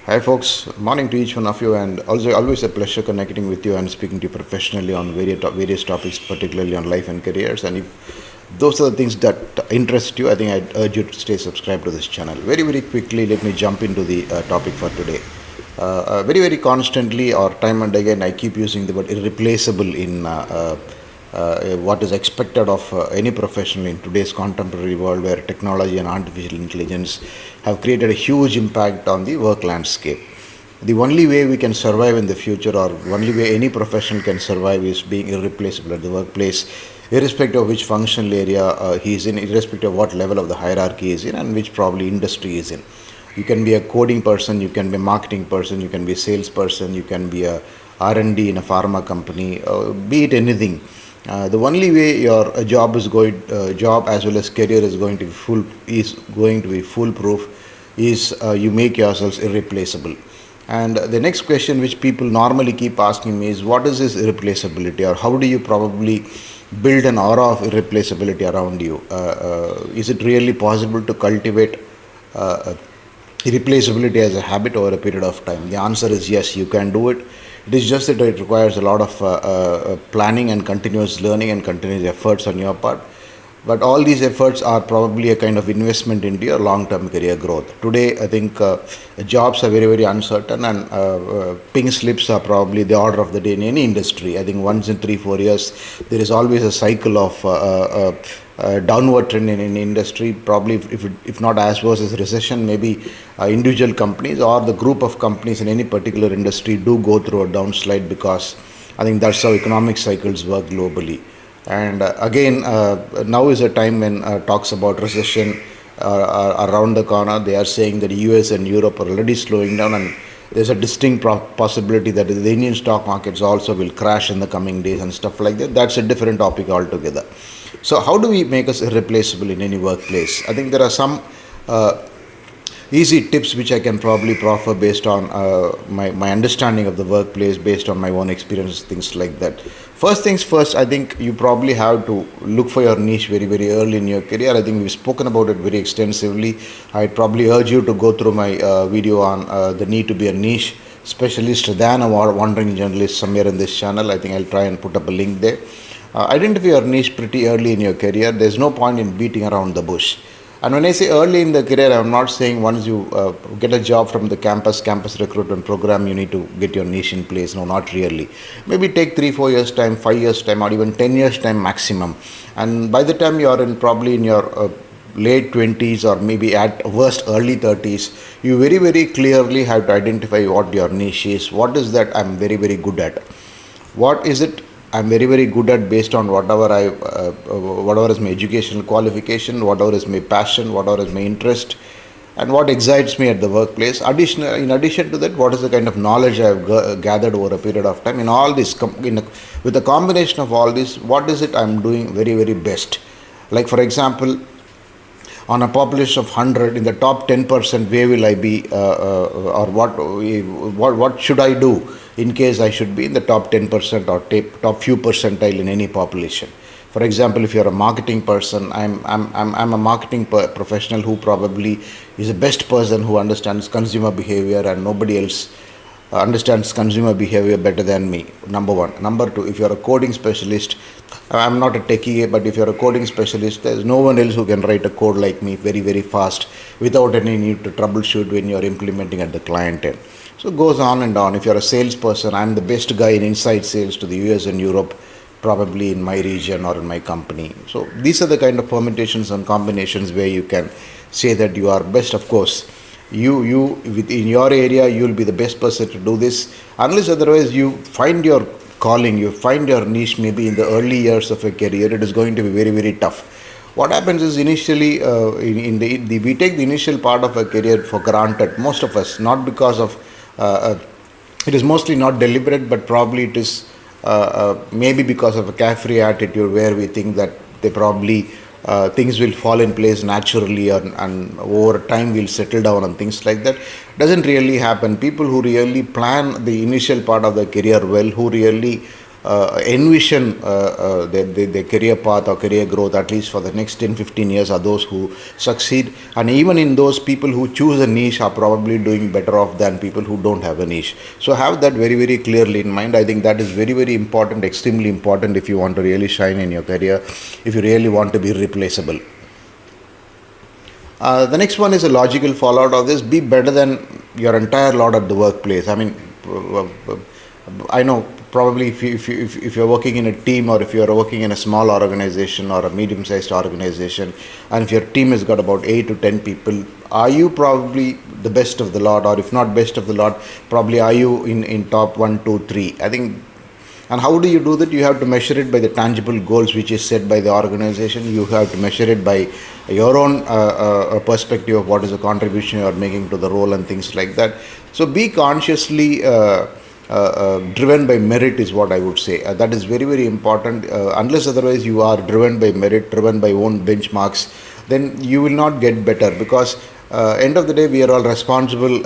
Hi, folks. Morning to each one of you, and also always a pleasure connecting with you and speaking to you professionally on various topics, particularly on life and careers. And if those are the things that interest you, I think I'd urge you to stay subscribed to this channel. Very quickly, let me jump into the topic for today. Very constantly, or time and again, I keep using the word irreplaceable in what is expected of any professional in today's contemporary world, where technology and artificial intelligence have created a huge impact on the work landscape. The only way we can survive in the future, or only way any professional can survive, is being irreplaceable at the workplace, irrespective of which functional area he is in, irrespective of what level of the hierarchy he is in, and which probably industry he is in. You can be a coding person, you can be a marketing person, you can be a salesperson, you can be a R&D in a pharma company, be it anything. The only way your job as well as career is going to be foolproof is you make yourselves irreplaceable. And the next question which people normally keep asking me is, what is this irreplaceability, or how do you probably build an aura of irreplaceability around you? Is it really possible to cultivate irreplaceability as a habit over a period of time? The answer is yes, you can do it. It is just that it requires a lot of planning and continuous learning and continuous efforts on your part. But all these efforts are probably a kind of investment into your long-term career growth. Today, I think jobs are very uncertain, and pink slips are probably the order of the day in any industry. I think once in 3-4 years, there is always a cycle of downward trend in any industry. Probably, if not as worse as recession, maybe individual companies or the group of companies in any particular industry do go through a downslide, because I think that's how economic cycles work globally. And again, now is a time when talks about recession are around the corner. They are saying that US and Europe are already slowing down, and there's a distinct possibility that the Indian stock markets also will crash in the coming days and stuff like that. That's a different topic altogether. So how do we make us irreplaceable in any workplace? I think there are some easy tips which I can probably proffer based on my understanding of the workplace, based on my own experiences, things like that. First things first, I think you probably have to look for your niche very early in your career. I think we've spoken about it very extensively. I'd probably urge you to go through my video on the need to be a niche specialist than a wandering journalist somewhere in this channel. I think I'll try and put up a link there. Identify your niche pretty early in your career. There's no point in beating around the bush. And when I say early in the career, I'm not saying once you get a job from the campus recruitment program, you need to get your niche in place. No, not really. Maybe take 3-4 years time, 5 years time, or even 10 years time maximum. And by the time you're probably in your late 20s, or maybe at worst early 30s, you very clearly have to identify what your niche is. What is that I'm very good at? What is it I'm very good at, based on whatever is my educational qualification, whatever is my passion, whatever is my interest, and what excites me at the workplace. In addition to that, what is the kind of knowledge I have gathered over a period of time? In all this, with a combination of all this, what is it I'm doing very best? Like, for example, on a population of 100, in the top 10%, where will I be, or what should I do in case I should be in the top 10% or top few percentile in any population? For example, if you're a marketing person, I'm a marketing professional who probably is the best person who understands consumer behavior, and nobody else understands consumer behavior better than me. Number one. Number two, if you're a coding specialist, I'm not a techie, but if you're a coding specialist, there's no one else who can write a code like me very fast without any need to troubleshoot when you're implementing at the client end. So it goes on and on. If you're a salesperson, I'm the best guy in inside sales to the US and Europe, probably in my region or in my company. So these are the kind of permutations and combinations where you can say that you are best. Of course, you within your area, you'll be the best person to do this. Unless otherwise you find your calling, you find your niche maybe in the early years of a career, it is going to be very tough. What happens is, initially we take the initial part of a career for granted, most of us, not because of it is mostly not deliberate, but probably it is maybe because of a carefree attitude, where we think that they probably things will fall in place naturally, and over time we'll settle down and things like that. Doesn't really happen. People who really plan the initial part of their career well, who really envision their career path or career growth, at least for the next 10-15 years, are those who succeed. And even in those, people who choose a niche are probably doing better off than people who don't have a niche. So have that very, very clearly in mind. I think that is very, very important, extremely important, if you want to really shine in your career, if you really want to be replaceable. The next one is a logical fallout of this: be better than your entire lot at the workplace. I mean, I know probably if you're working in a team, or if you're working in a small organization or a medium-sized organization, and if your team has got about 8 to 10 people, are you probably the best of the lot? Or if not best of the lot, probably are you in top 1, 2, 3? I think. And how do you do that? You have to measure it by the tangible goals which is set by the organization. You have to measure it by your own perspective of what is the contribution you are making to the role and things like that. So be consciously driven by merit is what I would say. That is very, very important. Unless otherwise you are driven by merit, driven by own benchmarks, then you will not get better, because end of the day, we are all responsible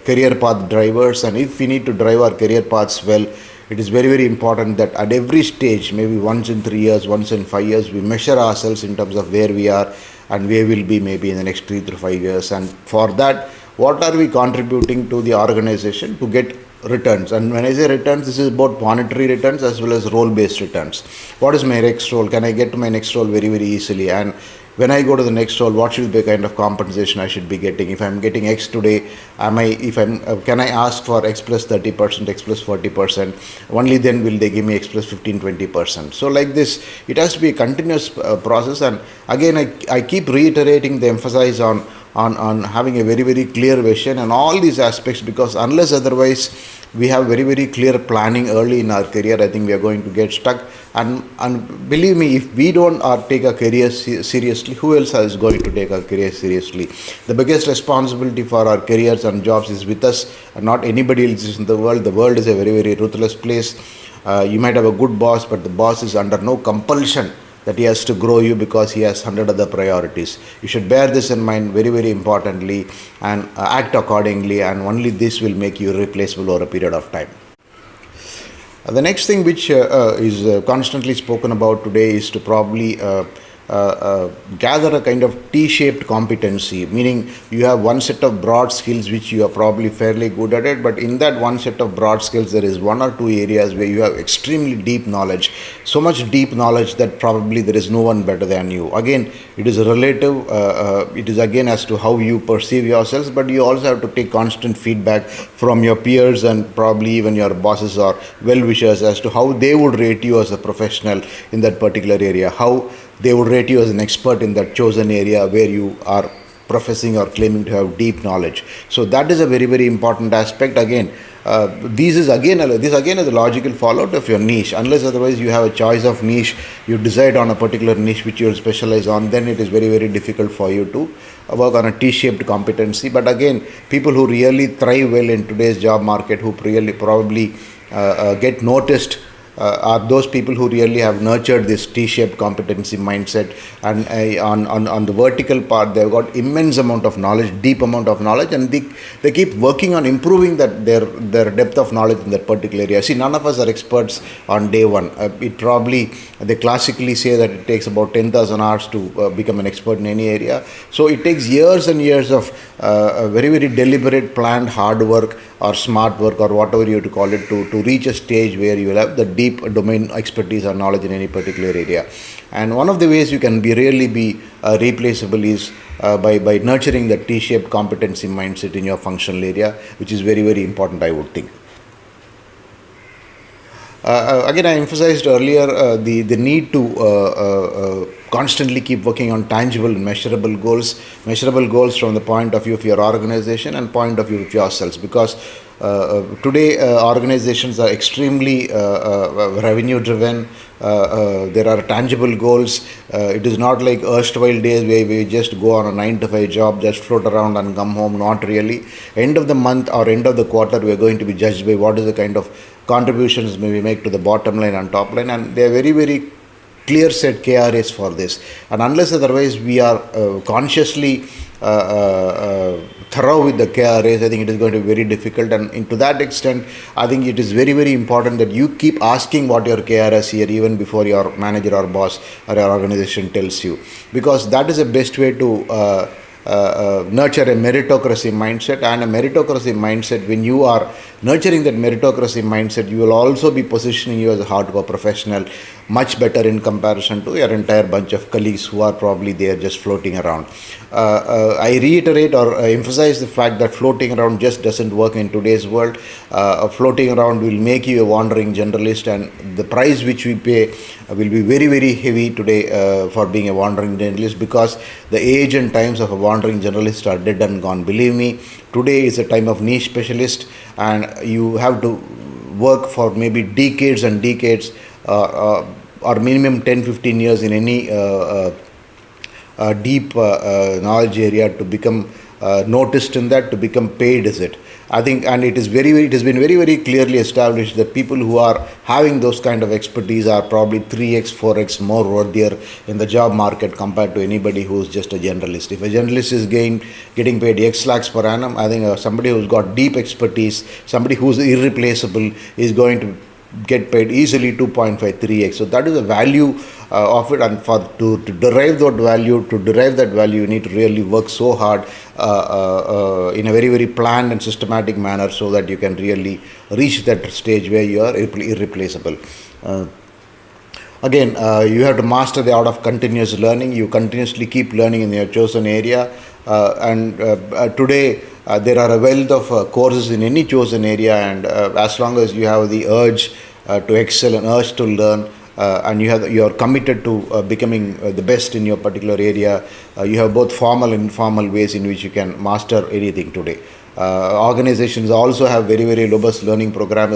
career path drivers, and if we need to drive our career paths well, it is very, very important that at every stage, maybe once in 3 years, once in 5 years, we measure ourselves in terms of where we are and where we'll be maybe in the next 3 to 5 years. And for that, what are we contributing to the organization to get returns? And when I say returns, this is both monetary returns as well as role-based returns. What is my next role? Can I get to my next role very, very easily? And when I go to the next role, what should be the kind of compensation I should be getting? If I'm getting X today, can I ask for X plus 30%, X plus 40%? Only then will they give me X plus 15-20%. So like this, it has to be a continuous process. And again, I keep reiterating the emphasis on having a very, very clear vision and all these aspects, because unless otherwise we have very, very clear planning early in our career, I think we are going to get stuck. And believe me, if we don't take our career seriously, who else is going to take our career seriously? The biggest responsibility for our careers and jobs is with us, and not anybody else in the world. The world is a very, very ruthless place. You might have a good boss, but the boss is under no compulsion that he has to grow you because he has 100 other priorities. You should bear this in mind very, very importantly, and act accordingly, and only this will make you irreplaceable over a period of time. The next thing which is constantly spoken about today is to probably gather a kind of T-shaped competency, meaning you have one set of broad skills which you are probably fairly good at it, but in that one set of broad skills there is 1 or 2 areas where you have extremely deep knowledge, so much deep knowledge that probably there is no one better than you. Again, it is relative, it is again as to how you perceive yourselves, but you also have to take constant feedback from your peers and probably even your bosses or well-wishers as to how they would rate you as a professional in that particular area, how they would rate you as an expert in that chosen area where you are professing or claiming to have deep knowledge. So that is a very, very important aspect. Again, this again is a logical fallout of your niche. Unless otherwise you have a choice of niche, you decide on a particular niche which you will specialize on, then it is very, very difficult for you to work on a T-shaped competency. But again, people who really thrive well in today's job market, who really probably get noticed, are those people who really have nurtured this T-shaped competency mindset, and on the vertical part they've got immense amount of knowledge, deep amount of knowledge, and they keep working on improving that their depth of knowledge in that particular area. See, none of us are experts on day one. They classically say that it takes about 10,000 hours to become an expert in any area. So it takes years and years of very, very deliberate, planned hard work or smart work or whatever you have to call it to reach a stage where you will have the deep domain expertise or knowledge in any particular area. And one of the ways you can really be replaceable is by nurturing the T-shaped competency mindset in your functional area, which is very, very important, I would think. Again, I emphasized earlier the need to constantly keep working on tangible and measurable goals from the point of view of your organization and point of view of yourselves, because today organizations are extremely revenue driven. There are tangible goals. It is not like erstwhile days where we just go on a 9 to 5 job, just float around and come home. Not really. End of the month or end of the quarter, we are going to be judged by what is the kind of contributions may we make to the bottom line and top line, and they are very, very clear set KRAs for this, and unless otherwise we are consciously thorough with the KRAs, I think it is going to be very difficult. And to that extent, I think it is very, very important that you keep asking what your KRAs here even before your manager or boss or your organization tells you, because that is the best way to nurture a meritocracy mindset. And a meritocracy mindset, when you are nurturing that meritocracy mindset, you will also be positioning you as a hardcore professional much better in comparison to your entire bunch of colleagues who are probably there just floating around. I reiterate or emphasize the fact that floating around just doesn't work in today's world. Floating around will make you a wandering generalist, and the price which we pay will be very, very heavy today for being a wandering generalist, because the age and times of a wandering generalist are dead and gone. Believe me, today is a time of niche specialist, and you have to work for maybe decades and decades, or minimum 10-15 years in any deep knowledge area to become noticed in that, to become paid as it. I think, and it has been very, very clearly established that people who are having those kind of expertise are probably 3x, 4x more worthier in the job market compared to anybody who is just a generalist. If a generalist is getting paid X lakhs per annum, I think somebody who's got deep expertise, somebody who's irreplaceable, is going to get paid easily 2.5, 3x. So that is the value of it, and to derive that value, you need to really work so hard in a very, very planned and systematic manner, so that you can really reach that stage where you are irreplaceable. Again, you have to master the art of continuous learning. You continuously keep learning in your chosen area, and today there are a wealth of courses in any chosen area, and as long as you have the urge to excel and urge to learn, and you are committed to becoming the best in your particular area, you have both formal and informal ways in which you can master anything today. Organizations also have very, very robust learning programs.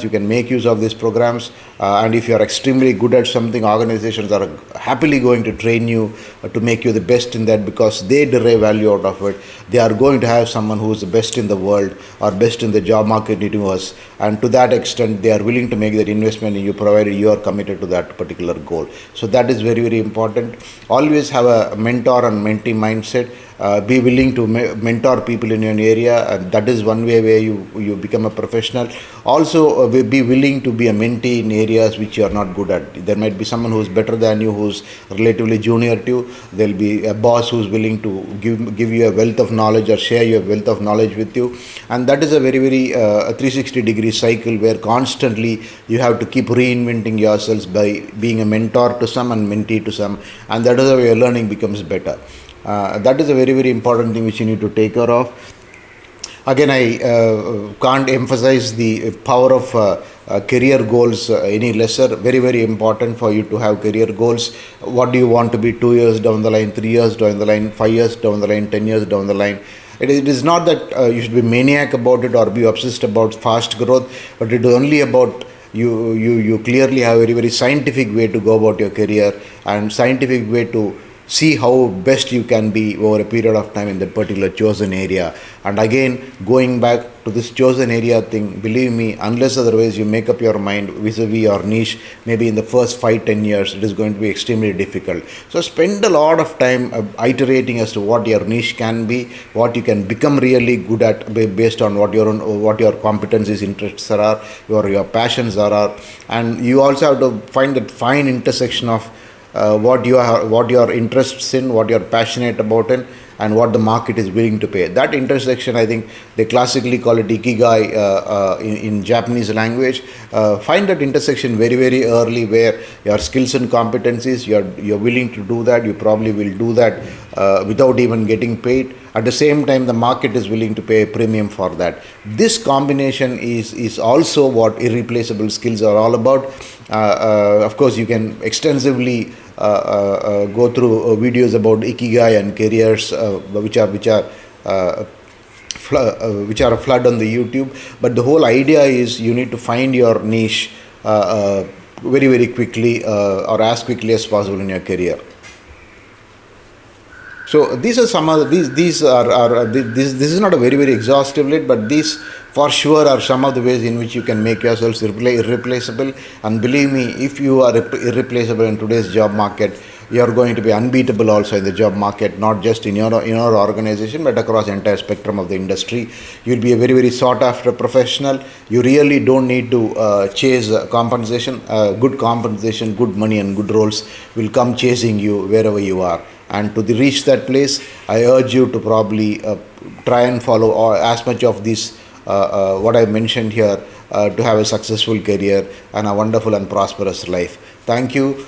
You can make use of these programs, and if you are extremely good at something, organizations are happily going to train you to make you the best in that, because they derive value out of it. They are going to have someone who is the best in the world or best in the job market universe, and to that extent they are willing to make that investment in you, provided you are committed to that particular goal. So that is very, very important. Always have a mentor and mentee mindset. Be willing to mentor people in your area, and that is one way where you become a professional. Also, be willing to be a mentee in areas which you are not good at. There might be someone who is better than you, who is relatively junior to you. There will be a boss who is willing to give you a wealth of knowledge or share your wealth of knowledge with you, and that is a very, very 360-degree cycle where constantly you have to keep reinventing yourselves by being a mentor to some and mentee to some, and that is how your learning becomes better. That is a very, very important thing which you need to take care of. Again, I can't emphasize the power of career goals any lesser. Very, very important for you to have career goals. What do you want to be 2 years down the line, 3 years down the line, 5 years down the line, 10 years down the line? It is not that you should be maniac about it or be obsessed about fast growth, but it is only about you clearly have a very, very scientific way to go about your career, and scientific way to see how best you can be over a period of time in that particular chosen area. And again, going back to this chosen area thing, believe me, unless otherwise you make up your mind vis-a-vis your niche, maybe in the first 5-10 years, it is going to be extremely difficult. So spend a lot of time iterating as to what your niche can be, what you can become really good at based on what your competencies, interests are, your passions are, and you also have to find that fine intersection of what your interests in, what you are passionate about in, and what the market is willing to pay. That intersection, I think they classically call it ikigai in Japanese language. Find that intersection very, very early, where your skills and competencies, you're willing to do that. You probably will do that without even getting paid. At the same time, the market is willing to pay a premium for that. This combination is also what irreplaceable skills are all about. Of course, you can extensively go through videos about ikigai and careers, which are a flood on the YouTube. But the whole idea is you need to find your niche very, very quickly, or as quickly as possible in your career. So these are some of this is not a very very exhaustive list, but these for sure are some of the ways in which you can make yourselves irreplaceable. And believe me, if you are irreplaceable in today's job market, you are going to be unbeatable also in the job market, not just in your organization but across the entire spectrum of the industry. You'll be a very very sought after professional. You really don't need to chase compensation. Good compensation, good money and good roles will come chasing you wherever you are. And to reach that place, I urge you to probably try and follow as much of this what I mentioned here to have a successful career and a wonderful and prosperous life. Thank you.